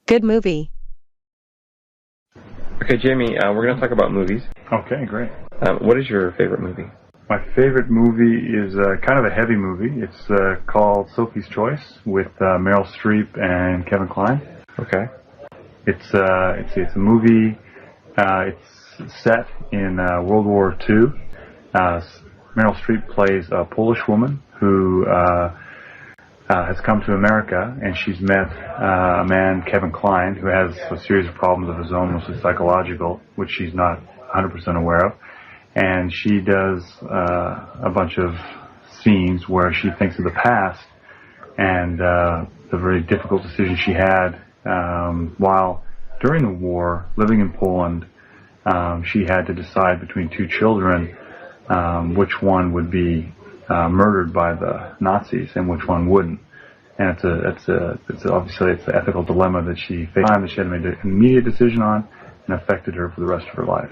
Good movie. Okay, Jamie, we're going to talk about movies. Okay, great. What is your favorite movie? My favorite movie is kind of a heavy movie. It's called Sophie's Choice with Meryl Streep and Kevin Kline. Okay. It's a movie. It's set in World War II. Meryl Streep plays a Polish woman who has come to America, and she's met a man, Kevin Kline, who has a series of problems of his own, mostly psychological, which she's not 100% aware of. And she does a bunch of scenes where she thinks of the past and the very difficult decision she had while during the war, living in Poland. She had to decide between two children which one would be murdered by the Nazis and which one wouldn't. And it's obviously it's an ethical dilemma that she faced, that she had to make an immediate decision on, and affected her for the rest of her life.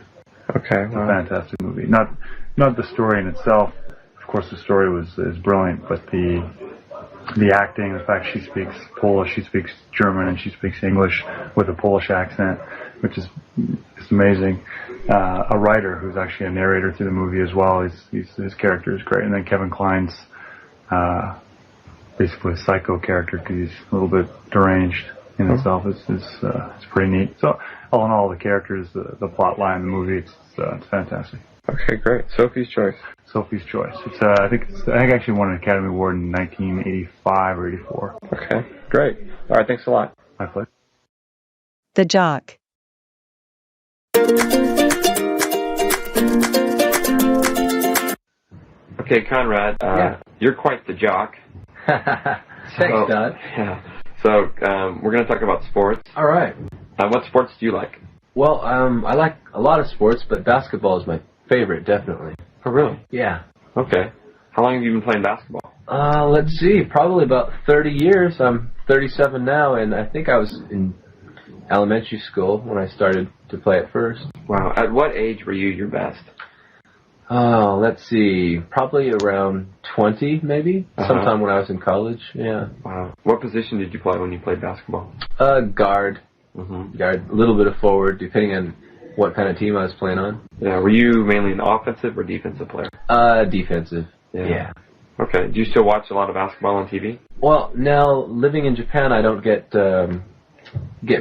Okay, it's a fantastic movie. Not the story in itself. Of course, the story is brilliant, but the acting, the fact she speaks Polish, she speaks German, and she speaks English with a Polish accent, which is amazing. A writer who's actually a narrator through the movie as well. His character is great, and then Kevin Kline's basically a psycho character because he's a little bit deranged in itself. It's pretty neat. So all in all, the characters, the plot line, the movie, it's fantastic. Okay, great. Sophie's Choice. Sophie's Choice. It's I think actually won an Academy Award in 1985 or 84. Okay, great. All right, thanks a lot. My pleasure. The Jock. Okay, Conrad, you're quite the jock. Thanks, Don. Yeah. So we're going to talk about sports. All right. What sports do you like? Well, I like a lot of sports, but basketball is my favorite, definitely. Oh, really? Yeah. Okay. How long have you been playing basketball? Let's see, probably about 30 years. I'm 37 now, and I think I was in elementary school when I started to play it first. Wow. At what age were you your best? Oh, let's see, probably around 20, maybe, sometime when I was in college, yeah. Wow. What position did you play when you played basketball? Guard. Guard, a little bit of forward, depending on what kind of team I was playing on. Yeah, were you mainly an offensive or defensive player? Defensive, yeah. Okay, do you still watch a lot of basketball on TV? Well, now, living in Japan, I don't get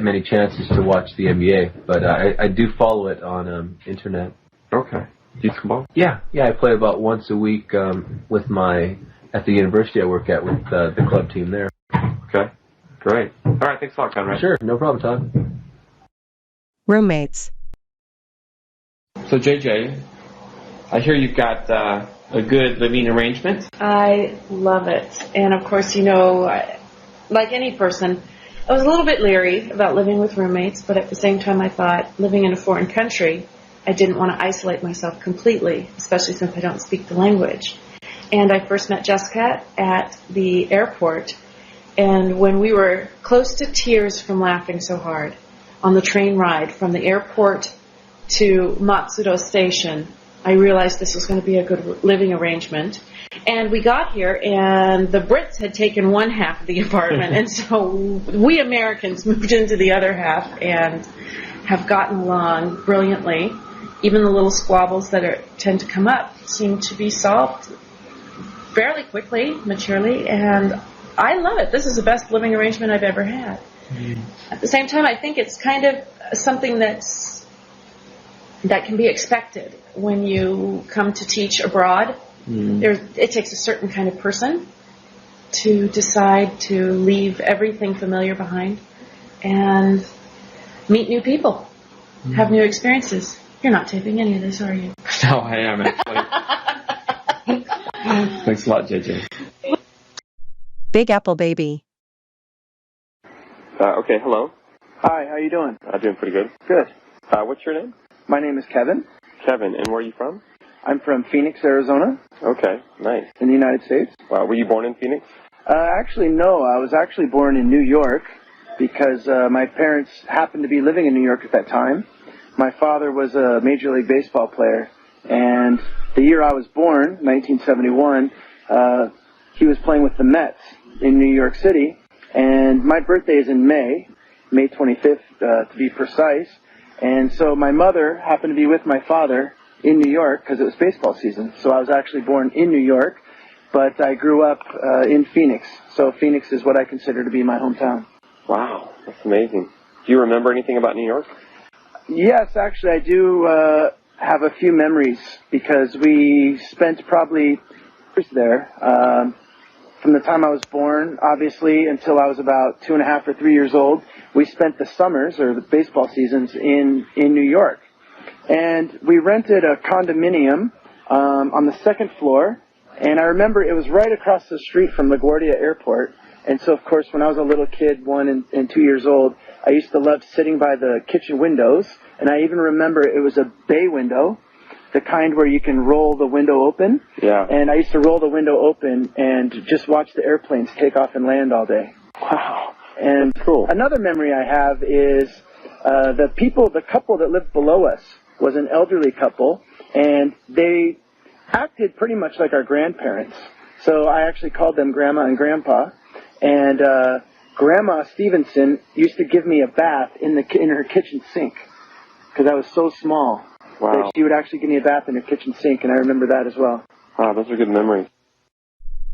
many chances to watch the NBA, but I do follow it on internet. Okay. Do you basketball? Yeah, I play about once a week at the university I work at with the club team there. Okay, great. All right, thanks a lot, Conrad. Sure, no problem, Todd. Roommates. So, JJ, I hear you've got a good living arrangement. I love it. And, of course, like any person, I was a little bit leery about living with roommates, but at the same time I thought living in a foreign country, I didn't want to isolate myself completely, especially since I don't speak the language. And I first met Jessica at the airport, and when we were close to tears from laughing so hard on the train ride from the airport to Matsudo Station, I realized this was going to be a good living arrangement. And we got here, and the Brits had taken one half of the apartment, and so we Americans moved into the other half and have gotten along brilliantly. Even the little squabbles that tend to come up seem to be solved fairly quickly, maturely, and I love it. This is the best living arrangement I've ever had. At the same time, I think it's kind of something that can be expected when you come to teach abroad. It takes a certain kind of person to decide to leave everything familiar behind and meet new people, have new experiences. You're not taping any of this, are you? No, I am actually. Thanks a lot, JJ. Big Apple Baby. Okay, hello. Hi, how you doing? Doing pretty good. Good. What's your name? My name is Kevin. Kevin, and where are you from? I'm from Phoenix, Arizona. Okay, nice. In the United States. Wow, were you born in Phoenix? Actually, no. I was actually born in New York because my parents happened to be living in New York at that time. My father was a Major League Baseball player, and the year I was born, 1971, he was playing with the Mets in New York City, and my birthday is in May, May 25th to be precise. And so my mother happened to be with my father in New York because it was baseball season. So I was actually born in New York, but I grew up in Phoenix. So Phoenix is what I consider to be my hometown. Wow, that's amazing. Do you remember anything about New York? Yes, actually, I do have a few memories because we spent probably years there. From the time I was born, obviously, until I was about 2.5 or 3 years old, we spent the summers or the baseball seasons in New York. And we rented a condominium on the second floor. And I remember it was right across the street from LaGuardia Airport. And so, of course, when I was a little kid, 1 and 2 years old, I used to love sitting by the kitchen windows. And I even remember it was a bay window, the kind where you can roll the window open. Yeah. And I used to roll the window open and just watch the airplanes take off and land all day. Wow. And That's cool. Another memory I have is the couple that lived below us was an elderly couple, and they acted pretty much like our grandparents. So I actually called them Grandma and Grandpa. And Grandma Stevenson used to give me a bath in her kitchen sink because I was so small. Wow. That she would actually give me a bath in her kitchen sink, and I remember that as well. Wow, those are good memories.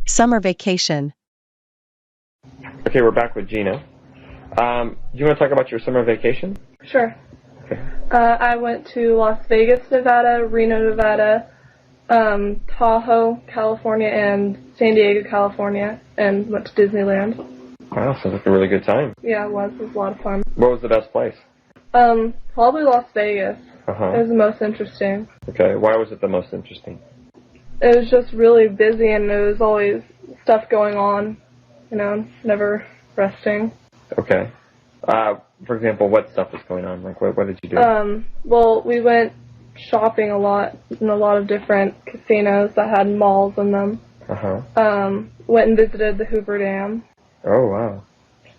Summer vacation. Okay, we're back with Gina. Do you want to talk about your summer vacation? Sure. Okay. I went to Las Vegas, Nevada, Reno, Nevada, Tahoe, California, and San Diego, California, and went to Disneyland. Wow, sounds like a really good time. Yeah, it was. It was a lot of fun. What was the best place? Probably Las Vegas. Uh-huh. It was the most interesting. Okay, why was it the most interesting? It was just really busy, and there was always stuff going on, never resting. Okay. For example, what stuff was going on? Like, what did you do? Well, we went shopping a lot in a lot of different casinos that had malls in them. Uh-huh. Went and visited the Hoover Dam. Oh, wow.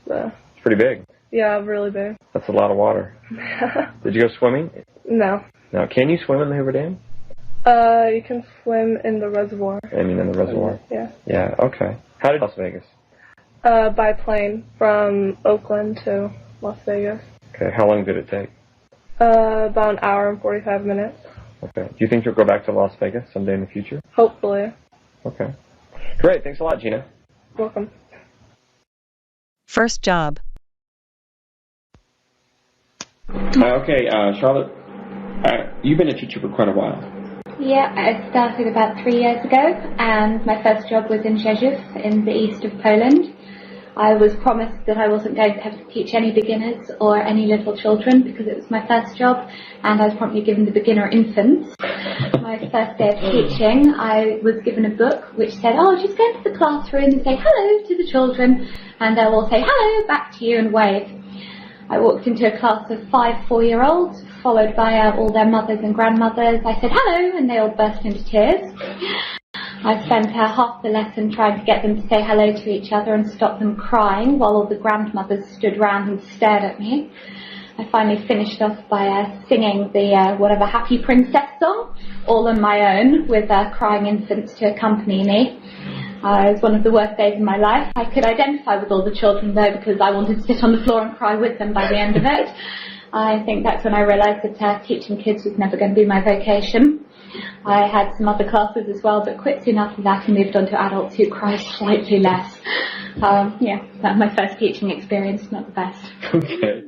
So, It's pretty big. yeah, really big. That's a lot of water. Did you go swimming? No. Now, can you swim in the Hoover Dam? You can swim in the reservoir. I mean, in the reservoir. Yeah. Yeah, okay. How did Las Vegas? By plane from Oakland to Las Vegas. Okay, how long did it take? About an hour and 45 minutes. Okay. Do you think you'll go back to Las Vegas someday in the future? Hopefully. Okay. Great. Thanks a lot, Gina. Welcome. First job. Okay, Charlotte, you've been a teacher for quite a while. Yeah, I started about 3 years ago, and my first job was in Rzeszów in the east of Poland. I was promised that I wasn't going to have to teach any beginners or any little children because it was my first job, and I was promptly given the beginner infants. My first day of teaching, I was given a book which said, just go into the classroom and say hello to the children, and they'll all say hello back to you and wave. I walked into a class of 5 4-year-olds, followed by all their mothers and grandmothers. I said hello, and they all burst into tears. I spent half the lesson trying to get them to say hello to each other and stop them crying while all the grandmothers stood round and stared at me. I finally finished off by singing the whatever Happy Princess song, all on my own, with crying infants to accompany me. It was one of the worst days of my life. I could identify with all the children, though, because I wanted to sit on the floor and cry with them by the end of it. I think that's when I realised that teaching kids was never going to be my vocation. I had some other classes as well, but quit soon after that and moved on to adults who cry slightly less. That was my first teaching experience, not the best. Okay.